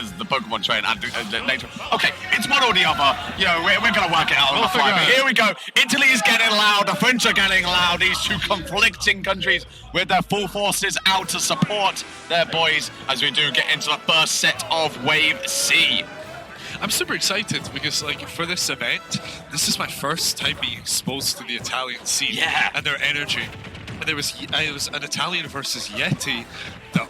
as the Pokemon train and Neytram. Okay, it's one or the other. You know, we're going to work it out on the fly. But here we go. Italy is getting loud. The French are getting loud. These two conflicting countries with their full forces out to support their boys as we do get into the first set of Wave C. I'm super excited because, like, for this event, this is my first time being exposed to the Italian scene and their energy. And it was an Italian versus Yeti.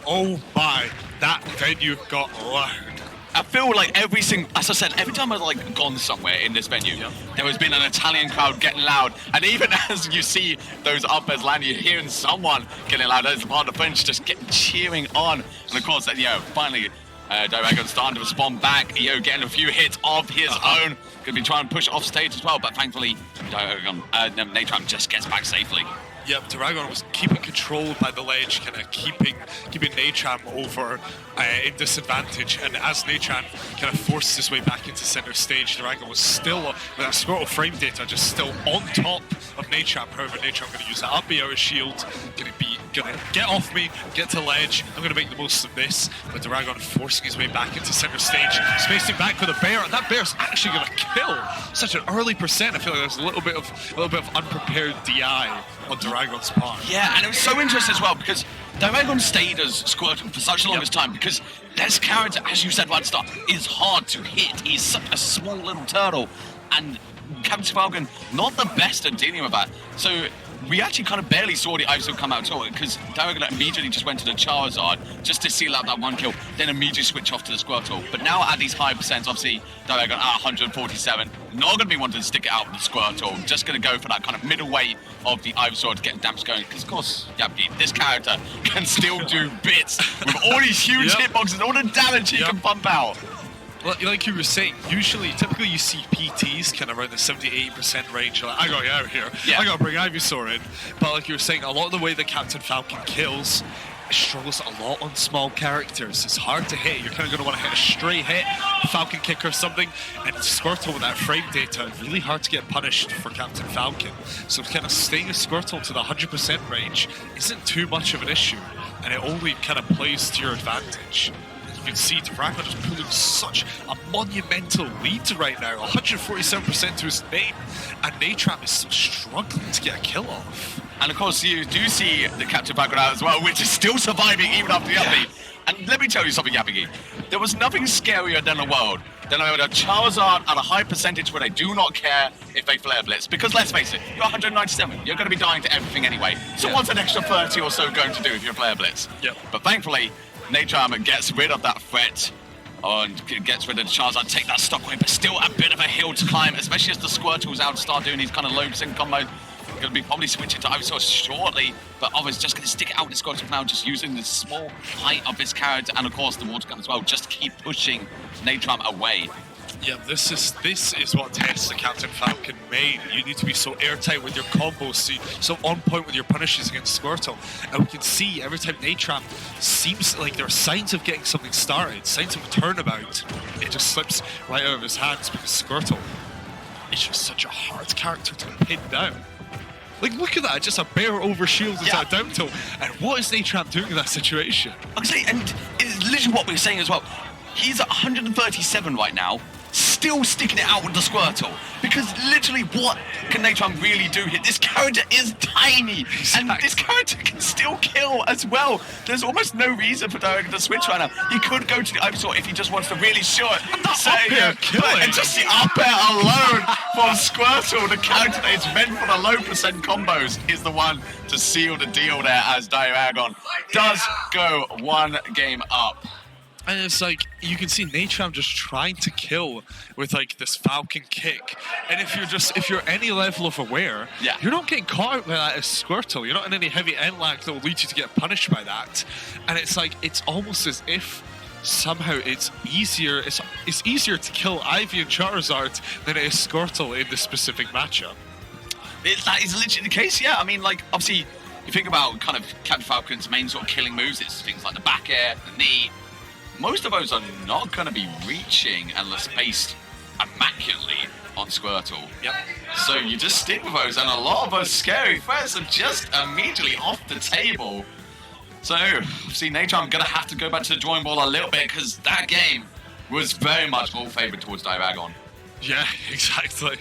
Oh my, that venue got loud. I feel like as I said, every time I've like gone somewhere in this venue, there has been an Italian crowd getting loud. And even as you see those up airs land, you're hearing someone getting loud. There's part of the French just cheering on. And of course, finally, Diragon starting to respond back, getting a few hits of his own. Going to be trying to push off stage as well, but thankfully, Neytram just gets back safely. Yep, Diragon was keeping control by the ledge, kind of keeping Neytram over in disadvantage, and as Neytram kind of forced his way back into center stage, Diragon was still, with that Squirtle frame data, just still on top of Neytram. However, Neytram going to use that up B out of shield, going to get off me, get to ledge, I'm going to make the most of this, but Diragon forcing his way back into center stage, spacing back for the bear, and that bear's actually going to kill such an early percent. I feel like there's a little bit of unprepared DI on Diragon's part. Yeah, and it was so interesting as well because Diragon stayed as Squirtle for such the longest time because this character, as you said right at the start, is hard to hit. He's such a small little turtle, and Captain Falcon not the best at dealing with that. So we actually kind of barely saw the Ivysaur come out at all because Diragon immediately just went to the Charizard just to seal out that one kill, then immediately switch off to the Squirtle. But now at these high percents, obviously Diragon at 147, not going to be wanting to stick it out with the Squirtle, just going to go for that kind of middle weight of the Ivysaur to get damage going. Because of course, this character can still do bits with all these huge hitboxes, all the damage he can pump out. Well, like you were saying, typically you see PTs kind of around the 70-80% range. Like, I gotta get out of here. I gotta bring Ivysaur in. But like you were saying, a lot of the way that Captain Falcon kills, it struggles a lot on small characters. It's hard to hit. You're kind of going to want to hit a straight hit, Falcon kick or something, and Squirtle with that frame data, really hard to get punished for Captain Falcon. So kind of staying a Squirtle to the 100% range isn't too much of an issue, and it only kind of plays to your advantage. You can see Diragon just pulling such a monumental lead right now, 147% to his name, and Neytram is still struggling to get a kill off. And of course, you do see the Captain Falcon out as well, which is still surviving even after the upbeat. And let me tell you something, Yapigi. There was nothing scarier than the world than a Charizard at a high percentage where they do not care if they flare blitz. Because let's face it, you're 197. You're going to be dying to everything anyway. So what's an extra 30 or so going to do if you're flare blitz? But thankfully, Neytram gets rid of that threat and gets rid of the Charizard, take that stock away, but still a bit of a hill to climb, especially as the Squirtle's out to start doing these kind of low sync combos. Going to be probably switching to Ivysaur shortly, but obviously just going to stick it out with Squirtle now, just using the small height of this character and of course the water gun as well, just to keep pushing Neytram away. Yeah, this is what tests the Captain Falcon main. You need to be so airtight with your combos, so on point with your punishes against Squirtle. And we can see every time Neytram seems like there are signs of getting something started, signs of a turnabout, it just slips right out of his hands because Squirtle is just such a hard character to pin down. Like, look at that, just a bear over shield into a down tilt. And what is Neytram doing in that situation? Okay, and it's literally what we were saying as well. He's at 137 right now, still sticking it out with the Squirtle. Because literally, what can Neytram really do here? This character is tiny, and this character can still kill as well. There's almost no reason for Diragon to switch right now. He could go to the Ivysaur if he just wants to really show it. And just the up air alone from Squirtle, the character that is meant for the low percent combos, is the one to seal the deal there as Diragon does go one game up. And it's like, you can see Neytram just trying to kill with like this Falcon kick. And if you're any level of aware, you're not getting caught by that as Squirtle. You're not in any heavy end lag that will lead you to get punished by that. And it's like, it's almost as if somehow it's easier to kill Ivy and Charizard than it is Squirtle in this specific matchup. That is literally the case, yeah. I mean, like, obviously, you think about kind of Captain Falcon's main sort of killing moves, it's things like the back air, the knee. Most of those are not going to be reaching unless spaced immaculately on Squirtle. So you just stick with those, and a lot of those scary threats are just immediately off the table. So, see, Neytram going to have to go back to the drawing board a little bit, because that game was very much all favored towards Diragon. Yeah, exactly.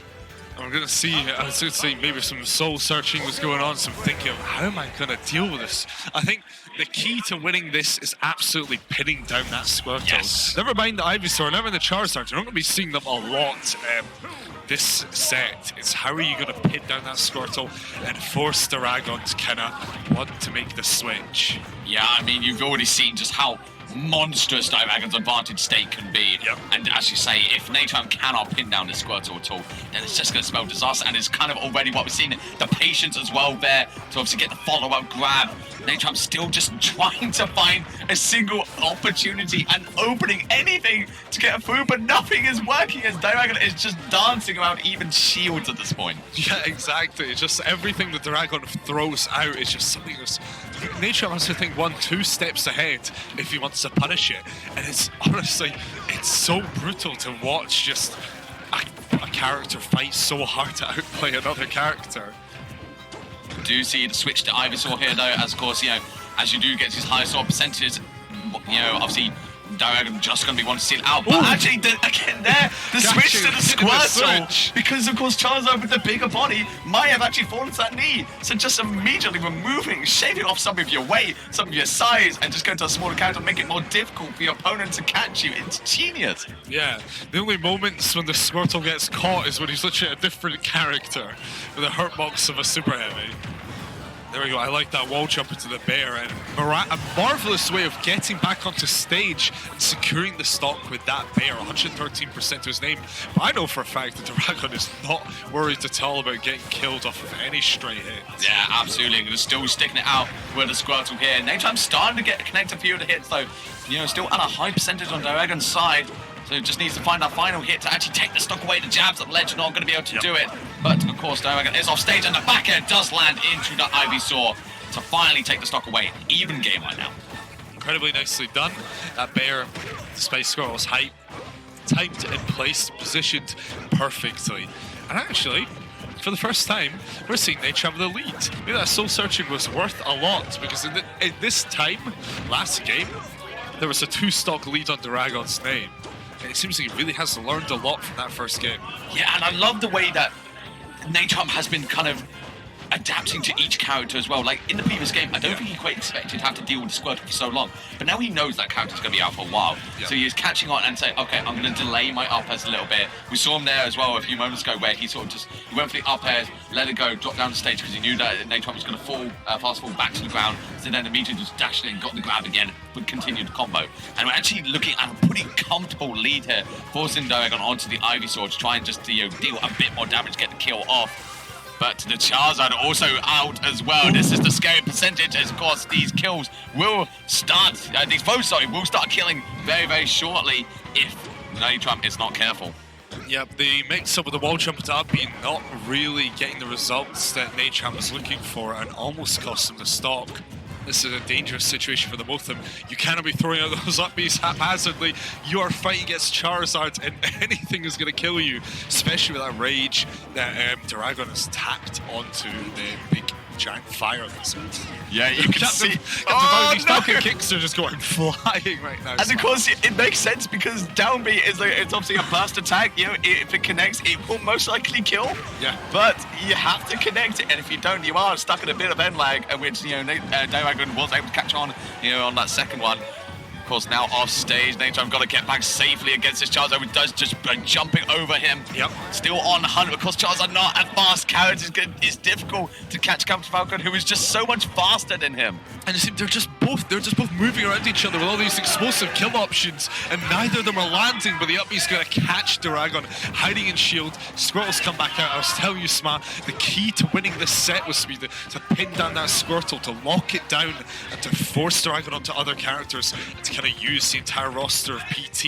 I'm gonna see. I was gonna say maybe some soul searching was going on, some thinking of how am I gonna deal with this. I think the key to winning this is absolutely pinning down that Squirtle. Yes. Never mind the Ivysaur, never mind the Charizard. You're not gonna be seeing them a lot this set. It's how are you gonna pin down that Squirtle and force Diragon to kind of want to make the switch. Yeah, I mean, you've already seen just how monstrous Diragon's advantage state can be. Yep. And as you say, if Neytram cannot pin down this Squirtle at all, then it's just going to spell disaster. And it's kind of already what we've seen, the patience as well there to obviously get the follow-up grab. Neytram's still just trying to find a single opportunity and opening anything to get through, but nothing is working as Diragon is just dancing around even shields at this point. Yeah, exactly. It's just everything that Diragon throws out is just something that's... Neytram has to think 1-2 steps ahead if he wants to punish it. And it's honestly, it's so brutal to watch just a character fight so hard to outplay another character. We do see the switch to Ivysaur here though, as of course, as you do get these high sword percentages, obviously Diragon just going to be wanting to steal out. But actually, again there, the switch to the Squirtle, because of course Charizard with the bigger body might have actually fallen to that knee. So just immediately removing, shaving off some of your weight, some of your size, and just going to a smaller character, make it more difficult for your opponent to catch you. It's genius. Yeah, the only moments when the Squirtle gets caught is when he's literally a different character with a hurt box of a super heavy. There we go, I like that wall jump into the bear, and a marvellous way of getting back onto stage and securing the stock with that bear, 113% to his name. But I know for a fact that Diragon is not worried at all about getting killed off of any stray hits. Yeah, absolutely. They're still sticking it out with the Squirtle here. Neytram's starting to connect a few of the hits though. Still at a high percentage on Diragon's side. So just needs to find that final hit to actually take the stock away. The jabs at Ledge are not going to be able to do it. But of course, Diragon is off stage, and the back air does land into the Ivysaur to finally take the stock away. Even game right now. Incredibly nicely done. That bear, despite Squirtle's height, timed and placed, positioned perfectly. And actually, for the first time, we're seeing Neytram with the lead. Maybe that soul searching was worth a lot, because in this time, last game, there was a 2-stock lead on Diragon's name. And it seems like he really has learned a lot from that first game. Yeah, and I love the way that Neytram has been kind of adapting to each character as well. Like in the previous game, I don't think he quite expected to have to deal with the Squirtle for so long. But now he knows that character's going to be out for a while. Yeah. So he's catching on and saying, okay, I'm going to delay my up airs a little bit. We saw him there as well a few moments ago where he sort of he went for the up airs, let it go, dropped down the stage because he knew that Neytram was going to fall, fast fall back to the ground. So then immediately just dashed in, got the grab again, would continue the combo. And we're actually looking at a pretty comfortable lead here, forcing Diragon onto the Ivysaur to try and just deal a bit more damage, get the kill off. But the Charizard also out as well. This is the scary percentage, as of course these kills will start, these foes will start killing very, very shortly if Neytram is not careful. Yep, the mix-up with the wall jump to up being not really getting the results that Neytram was looking for and almost cost him the stock. This is a dangerous situation for the both of them. You cannot be throwing out those up Bs haphazardly. You are fighting against Charizard and anything is going to kill you, especially with that rage that Diragon has tapped onto the big giant fire missile. Yeah, you can see. These Falcon kicks are just going flying right now. And of course, it makes sense because down B is it's obviously a burst attack. If it connects, it will most likely kill. Yeah. But you have to connect it, and if you don't, you are stuck in a bit of end lag, which Diragon was able to catch on, on that second one. Of course, now off stage, Neytram got to get back safely against this Charizard, who does just jumping over him. Yep. Still on hunt. Of course, Charizard not at fast carrots. It's difficult to catch Captain Falcon, who is just so much faster than him. And they're just both moving around each other with all these explosive kill options, and neither of them are landing. But the up B's going to catch Diragon, hiding in shield. Squirtle's come back out. I was telling you, Sma, the key to winning this set was to pin down that Squirtle, to lock it down, and to force Diragon onto other characters, and to kind of use the entire roster of PT.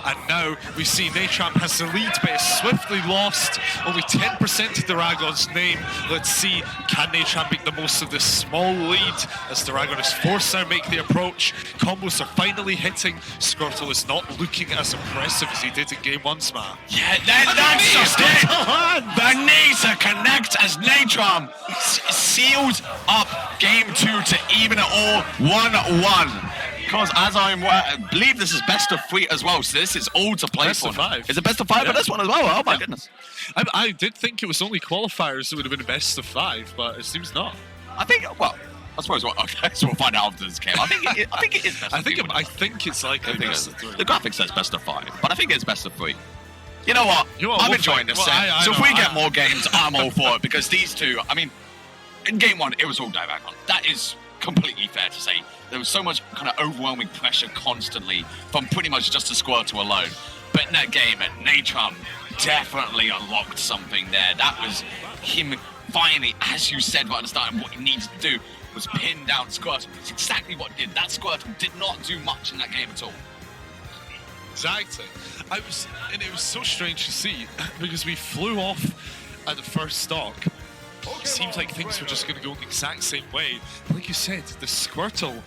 And now we see Neytram has the lead, but is swiftly lost. Only 10% to Diragon's name. Let's see, can Neytram make the most of this small lead as Diragon is forced to make the approach. Combos are finally hitting. Squirtle is not looking as impressive as he did in game 1, Sma. Yeah, that's just it. The knees are connect as Neytram seals up game 2 to even it all 1-1. because as I believe this is best of 3 as well, so this is all to play Best for. of 5. Is it best of 5 for this one as well? Oh my goodness. I did think it was only qualifiers that would have been best of 5, but it seems not. I think, well, I suppose okay, so we'll find out after this game. I think it is best I of think 3. I think it's likely best of 3. The graphic says best of 5, but I think it's best of 3. You know what? I'm enjoying this set. I So if know, we get more games, I'm all for it, because these two, I mean, in game 1, it was all Diragon. That is completely fair to say. There was so much kind of overwhelming pressure constantly from pretty much just a Squirtle alone. But in that game, Neytram definitely unlocked something there. That was him finally, as you said right at the start, what he needed to do was pin down Squirtle. It's exactly what he did. That Squirtle did not do much in that game at all. Exactly. And it was so strange to see because we flew off at the first stock. It seems like things were just going to go the exact same way. Like you said, the Squirtle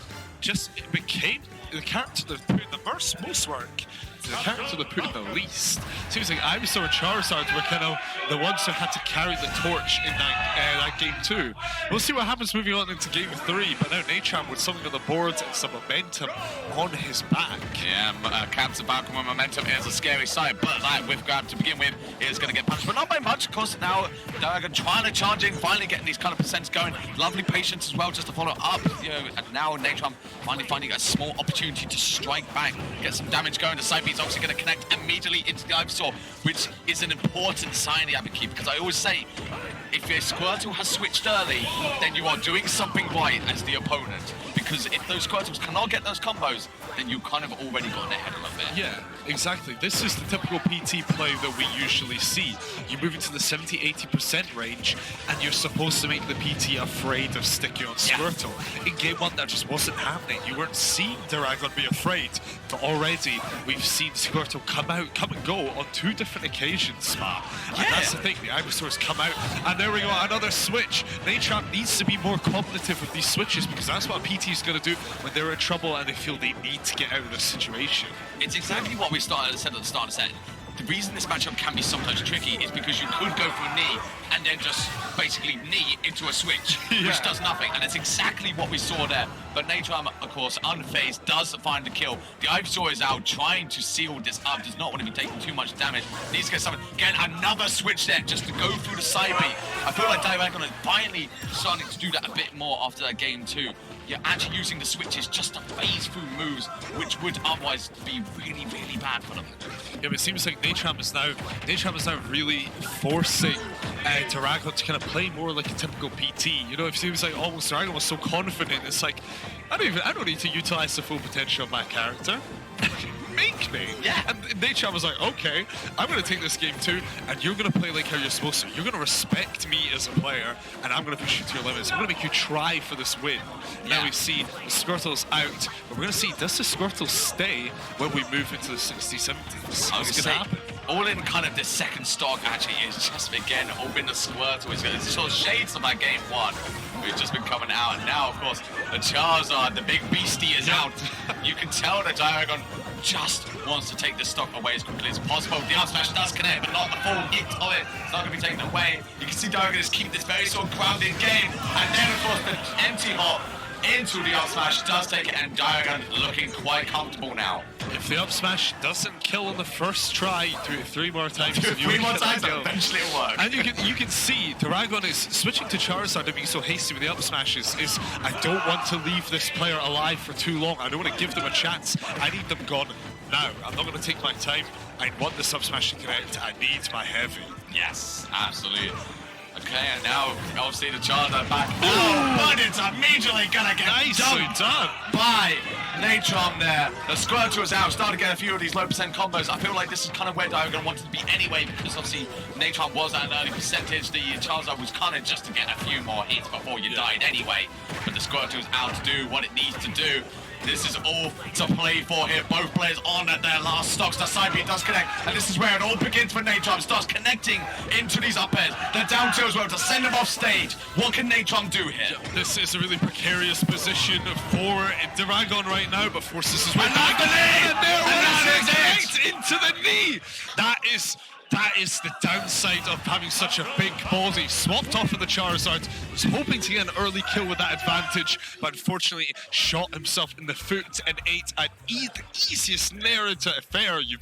it became the character that put in the most work. The character that put in the least. Seems like Ivysaur and Charizard were kind of the ones who had to carry the torch in that game too. We'll see what happens moving on into game 3, but now Neytram with something on the board and some momentum on his back. Yeah, Captain Falcon with momentum is a scary sight, but like with grab to begin with, is going to get punished, but not by much. Of course, now Diragon trying to charge in, finally getting these kind of percents going. Lovely patience as well, just to follow up. You know, and now Neytram finally finding a small opportunity to strike back, get some damage going. The side beat's obviously going to connect immediately into the Ivysaur, which is an important sign the Abby keep, because I always say, if your Squirtle has switched early, then you are doing something right as the opponent. Because if those Squirtles cannot get those combos, then you kind of already got ahead a little bit. Yeah, exactly. This is the typical PT play that we usually see. You move into the 70-80% range, and you're supposed to make the PT afraid of sticking on Squirtle. Yeah. In game 1, that just wasn't happening. You weren't seeing Diragon be afraid, but already we've seen Squirtle come and go on 2 different occasions, Spa. And that's the thing, the Ivysaur's come out, and there we go, another switch. Neytram needs to be more cognitive with these switches, because that's what a PT is going to do when they're in trouble and they feel they need to get out of this situation. It's exactly what we said at the start of the set. The reason this matchup can be sometimes tricky is because you could go for a knee and then just basically knee into a switch, which does nothing. And it's exactly what we saw there. But Neytram, of course, unfazed, does find the kill. The Ivysaur is out trying to seal this up, does not want to be taking too much damage. Needs to get something. Again, another switch there just to go through the side beat. I feel like Diragon is finally starting to do that a bit more after that game too. You're actually using the switches just to phase through moves, which would otherwise be really, really bad for them. Yeah, but it seems like Neytram is now really forcing Diragon to kind of play more like a typical PT. You know, it seems like almost Diragon was so confident. It's like, I don't need to utilize the full potential of my character. Make me. Yeah. And Neytram was like, okay, I'm going to take this game too, and you're going to play like how you're supposed to. You're going to respect me as a player, and I'm going to push you to your limits. I'm going to make you try for this win. Yeah. Now we see the Squirtle's out, but we're going to see, does the Squirtle stay when we move into the 60s, 70s? What's going to happen? All in kind of the second stock actually is just, again, open the Squirtle. It's sort of shades of my game 1. We've just been coming out, and now, of course, the Charizard, the big beastie, is out. You can tell that Diragon just wants to take this stock away as quickly as possible. The up smash does connect, but not the full hit of it. It's not going to be taken away. You can see Diragon just keep this very sort of grounded game, and then, of course, the empty hop into the up smash does take it, and Diragon looking quite comfortable now. If the up smash doesn't kill on the first try, do it 3 more times. Do it 3 more times, eventually it'll work. And you can see Diragon is switching to Charizard and being so hasty with the up smashes. Is I don't want to leave this player alive for too long. I don't want to give them a chance. I need them gone now. I'm not going to take my time. I want the sub smash to connect. I need my heavy. Yes, absolutely. Okay, and now obviously the Charizard back. Oh, but it's immediately gonna get done by Neytram there. The Squirtle is out, starting to get a few of these low percent combos. I feel like this is kind of where Diragon wanted to be anyway, because obviously Neytram was at an early percentage. The Charizard was kind of just to get a few more hits before you died anyway. But the Squirtle is out to do what it needs to do. This is all to play for here. Both players on at their last stocks. The side beat does connect, and this is where it all begins for Neytram. Starts connecting into these up airs. The down tilt as well to send them off stage. What can Neytram do here? This is a really precarious position for Diragon right now, but forces his way back. And there it is! Into the knee! That is That is the downside of having such a big body. Swapped off of the Charizard, was hoping to get an early kill with that advantage, but unfortunately shot himself in the foot and ate the easiest Nair into a fair you've